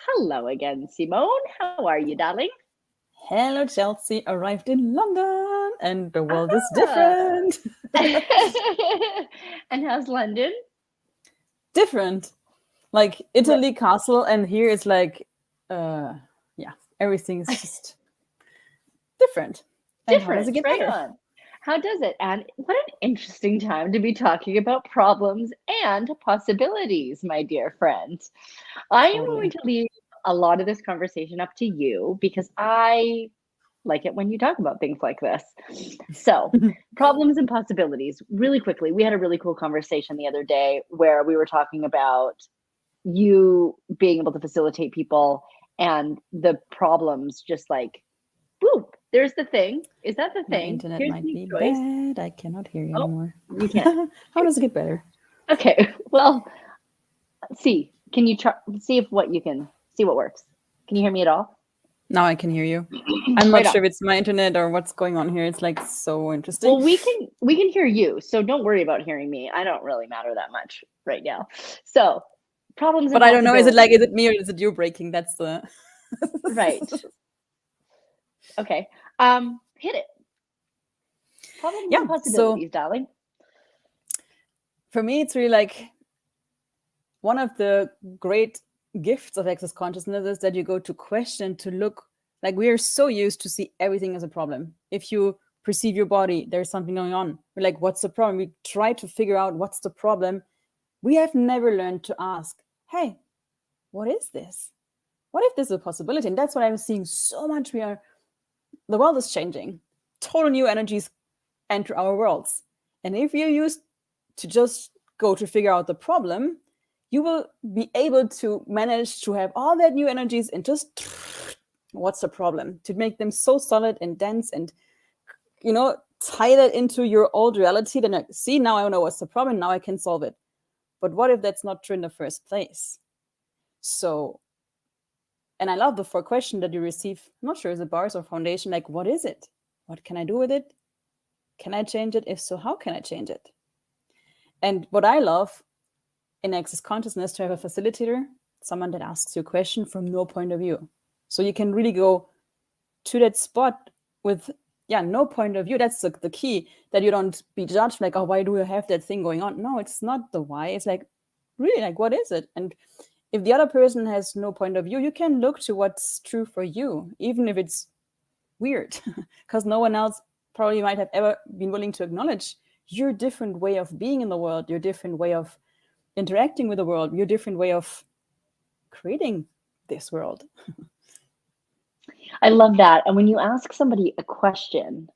Hello again, Simone. How are you, darling? Hello, Chelsey. Arrived in London and the world is Ah. different. And how's London? Different. Like What Italy castle, and here it's like, yeah, everything is just different. And how does it different, get right better? on. How does it? And what an interesting time to be talking about problems and possibilities, my dear friend. I am going Totally. to leave a lot of this conversation up to you because I like it when you talk about things like this. So, problems and possibilities. Really quickly, we had a really cool conversation the other day where we were talking about you being able to facilitate people and the problems just like, boop, there's the thing. Is that the My thing? internet Here's might the be choice. bad. I cannot hear you Oh, anymore. you can't. How does it get better? Okay. Well, see. Can you try see if what you can see what works? Can you hear me at all? Now I can hear you. I'm Right not on. sure if it's my internet or what's going on here. It's like so interesting. Well, we can hear you, so don't worry about hearing me. I don't really matter that much right now. So, problems and But I don't know. Is possibilities. it me or is it you breaking? That's the Right. Okay. Hit it. Problems and yeah. So possibilities, darling. for me, it's really like one of the great gifts of access consciousness is that you go to question, to look. Like, we are so used to see everything as a problem. If you perceive your body, there's something going on. We're like, what's the problem? We try to figure out what's the problem. We have never learned to ask, hey, what is this? What if this is a possibility? And that's what I'm seeing so much. The world is changing. Total new energies enter our worlds. And if you use to just go to figure out the problem, you will be able to manage to have all that new energies and just what's the problem, to make them so solid and dense and tie that into your old reality. Then see, now I know what's the problem, now I can solve it. But what if that's not true in the first place? So, and I love the 4 questions that you receive. I'm not sure, is it bars or foundation? Like, what is it? What can I do with it? Can I change it? If so, how can I change it? And what I love in access consciousness, to have a facilitator, someone that asks you a question from no point of view. So you can really go to that spot with, no point of view. That's the key, that you don't be judged like, oh, why do you have that thing going on? No, it's not the why. It's like, really, like, what is it? And if the other person has no point of view, you can look to what's true for you, even if it's weird, because no one else probably might have ever been willing to acknowledge your different way of being in the world, your different way of interacting with the world, your different way of creating this world. I love that. And when you ask somebody a question,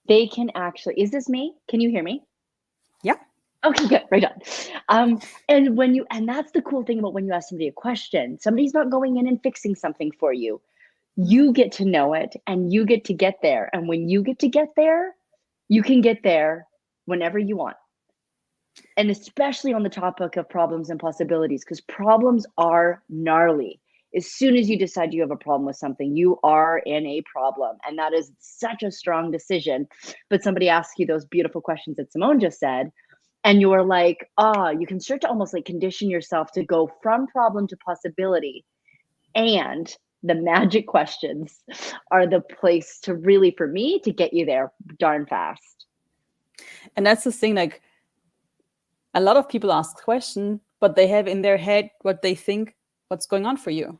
they can actually, is this me? Can you hear me? Yeah. Okay, good. Right on. And that's the cool thing about when you ask somebody a question. Somebody's not going in and fixing something for you. You get to know it and you get to get there. And when you get to get there, you can get there whenever you want. And especially on the topic of problems and possibilities, because problems are gnarly. As soon as you decide you have a problem with something, you are in a problem. And that is such a strong decision. But somebody asks you those beautiful questions that Simone just said, and you're like, you can start to almost like condition yourself to go from problem to possibility. And the magic questions are the place to really, for me, to get you there darn fast. And that's the thing, like, a lot of people ask questions, but they have in their head what they think, what's going on for you.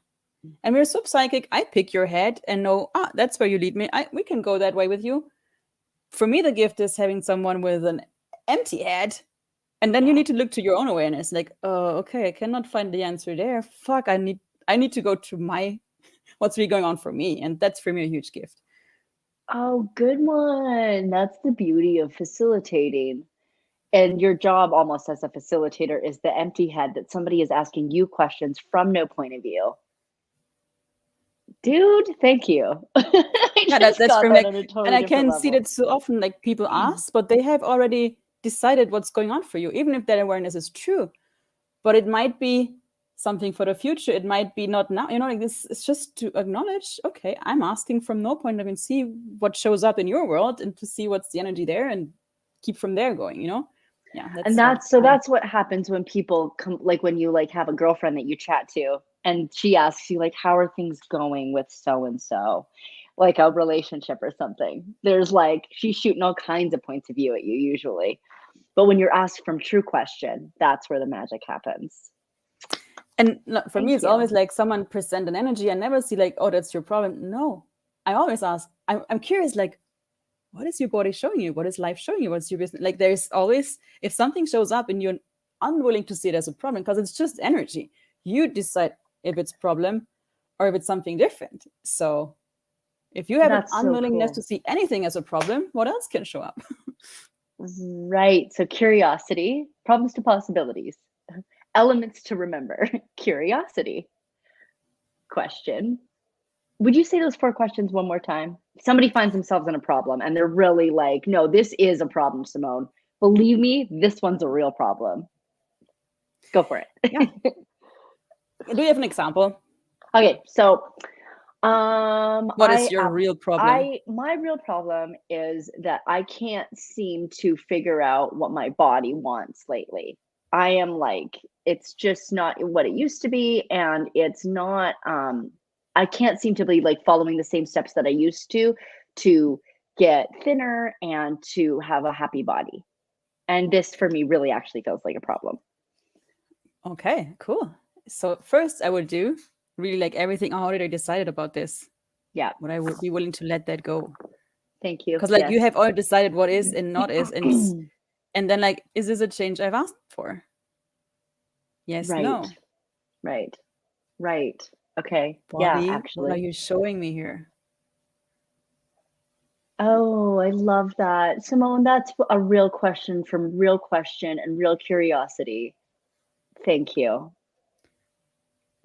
And we're so psychic. I pick your head and know, that's where you lead me. We can go that way with you. For me, the gift is having someone with an empty head. And then you need to look to your own awareness. Like, oh, okay, I cannot find the answer there. Fuck, I need to go to my what's really going on for me. And that's for me a huge gift. Oh, good one. That's the beauty of facilitating. And your job almost as a facilitator is the empty head, that somebody is asking you questions from no point of view. Dude, thank you. I Yeah, just that's got for me. that Like, on a and totally I different can see level. that so often, like, people ask, but they have already decided what's going on for you, even if that awareness is true. But it might be something for the future. It might be not now. Like this, it's just to acknowledge, okay, I'm asking from no point of view, and see what shows up in your world and to see what's the energy there and keep from there going. Yeah, And that's what that's so that's what happens when people come, like when you like have a girlfriend that you chat to and she asks you like, how are things going with so and so, like a relationship or something. There's like she's shooting all kinds of points of view at you usually. But when you're asked from true question, that's where the magic happens. And for me, Thank it's you. always like someone present an energy. I never see like, oh, that's your problem. No, I always ask. I'm curious, like, what is your body showing you? What is life showing you? What's your business? Like, there's always, if something shows up and you're unwilling to see it as a problem, because it's just energy, you decide if it's problem or if it's something different. So if you have an That's so unwillingness to cool. see anything as a problem, what else can show up? Right. So curiosity, problems to possibilities, elements to remember. Curiosity, question. Would you say those 4 questions one more time? Somebody finds themselves in a problem and they're really like, no, this is a problem, Simone. Believe me, this one's a real problem. Go for it. Yeah. Do you have an example? Okay, so What is your real problem? my real problem is that I can't seem to figure out what my body wants lately. I am like, it's just not what it used to be, and it's not I can't seem to be like following the same steps that I used to get thinner and to have a happy body. And this for me really actually feels like a problem. Okay, cool. So first I would do really like everything. I already decided about this. Yeah. Would I would be willing to let that go? Thank you. Because like you Yes. have already decided what is and not is, and then like, is this a change I've asked for? Yes, Right. no. Right. Right. Okay. Yeah, Body, what are actually. you showing me here? Oh, I love that. Simone, that's a real question from real question and real curiosity. Thank you.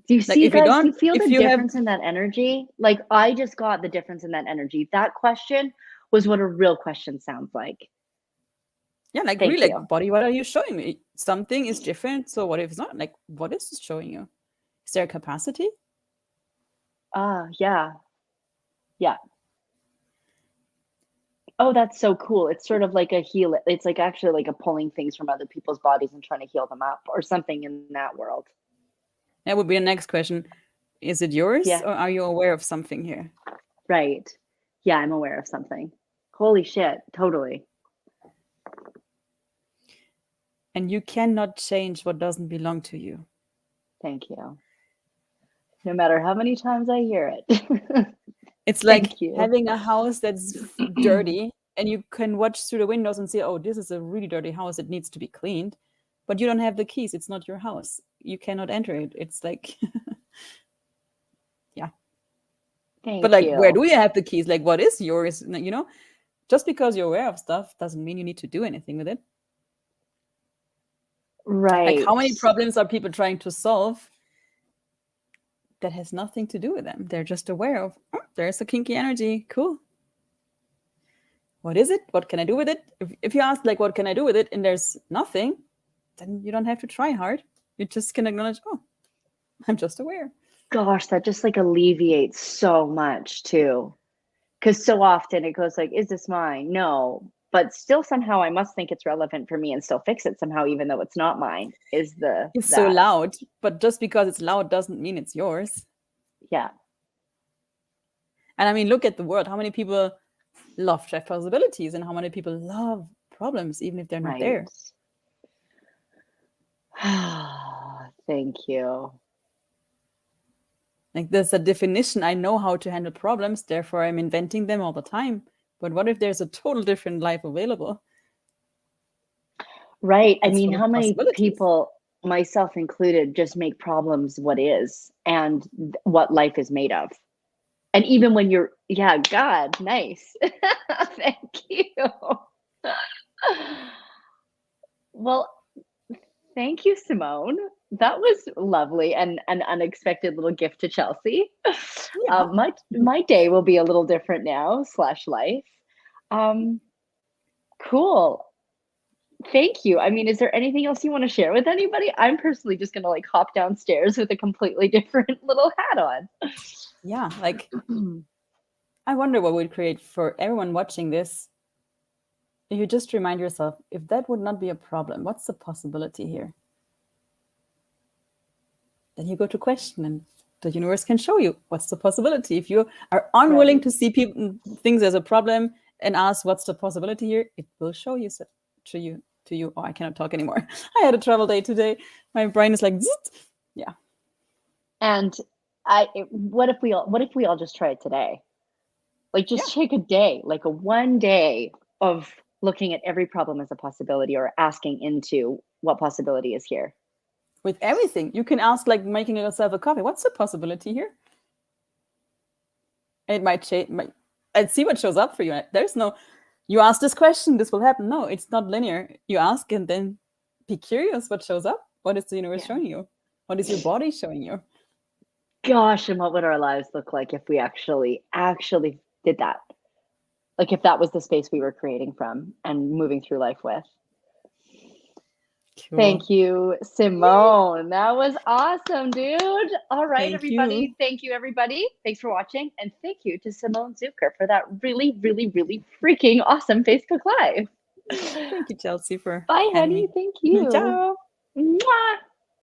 Do you Like see, guys? Do you feel if the you have, difference in that energy? Like, I just got the difference in that energy. That question was what a real question sounds like. yeah, like Thank really you. like body, what are you showing me? Something is different. So what if it's not? Like, what is this showing you? Is there a capacity? Ah, yeah. Yeah. Oh, that's so cool. It's sort of like a heal. It's like actually like a pulling things from other people's bodies and trying to heal them up or something in that world. That would be the next question. Is it yours Yeah. or are you aware of something here? Right. Yeah, I'm aware of something. Holy shit, totally. And you cannot change what doesn't belong to you. Thank you. No matter how many times I hear it. It's like Thank you. having a house that's dirty and you can watch through the windows and say, oh, this is a really dirty house. It needs to be cleaned. But you don't have the keys. It's not your house. You cannot enter it. It's like, yeah. But Thank like, where you. do you have the keys? Like, what is yours? You know, just because you're aware of stuff doesn't mean you need to do anything with it. Like, how Right. many problems are people trying to solve that has nothing to do with them? They're just aware of, oh, there's a kinky energy. Cool. What is it? What can I do with it? If you ask, like, what can I do with it? And there's nothing, then you don't have to try hard. You just can acknowledge, oh, I'm just aware. Gosh, that just like alleviates so much too. Because so often it goes like, is this mine? No. But still somehow I must think it's relevant for me and still fix it somehow, even though it's not mine, is the It's so that. loud, but just because it's loud doesn't mean it's yours. Yeah. And I mean, look at the world. How many people love to have possibilities and how many people love problems, even if they're not Right. there? Thank you. Like, there's a definition. I know how to handle problems, therefore I'm inventing them all the time. But what if there's a total different life available? Right. I That's mean, full of how many possibilities. people, myself included, just make problems what is and what life is made of? And even when you're, yeah, God, nice. Thank you. Well, thank you, Simone. That was lovely and an unexpected little gift to Chelsey. Yeah. My day will be a little different now, slash life. Um, cool. Thank you. I mean, is there anything else you want to share with anybody? I'm personally just gonna like hop downstairs with a completely different little hat on. Yeah. Like, I wonder what would create for everyone watching this. If you just remind yourself, if that would not be a problem, what's the possibility here? then you go to question, and the universe can show you what's the possibility. If you are unwilling to see things as a problem and ask what's the possibility here, it will show you to you. Oh, I cannot talk anymore. I had a travel day today. My brain is like, zzz. Yeah. And what if we all just try it today? Like, just take a day, like a one day of looking at every problem as a possibility, or asking into what possibility is here. With everything, you can ask, like making yourself a coffee. What's the possibility here? It might change. And see what shows up for you. There's no, you ask this question, this will happen. No, it's not linear. You ask and then be curious what shows up. What is the universe showing you? What is your body showing you? Gosh, and what would our lives look like if we actually did that? Like, if that was the space we were creating from and moving through life with. Cool. Thank you, Simone. Yay. That was awesome, dude. All right, everybody. Thank you, everybody. Thanks for watching. And thank you to Simone Zücker for that really, really, really freaking awesome Facebook Live. Thank you, Chelsey, for Bye, honey. Thank you. Ciao. Mwah.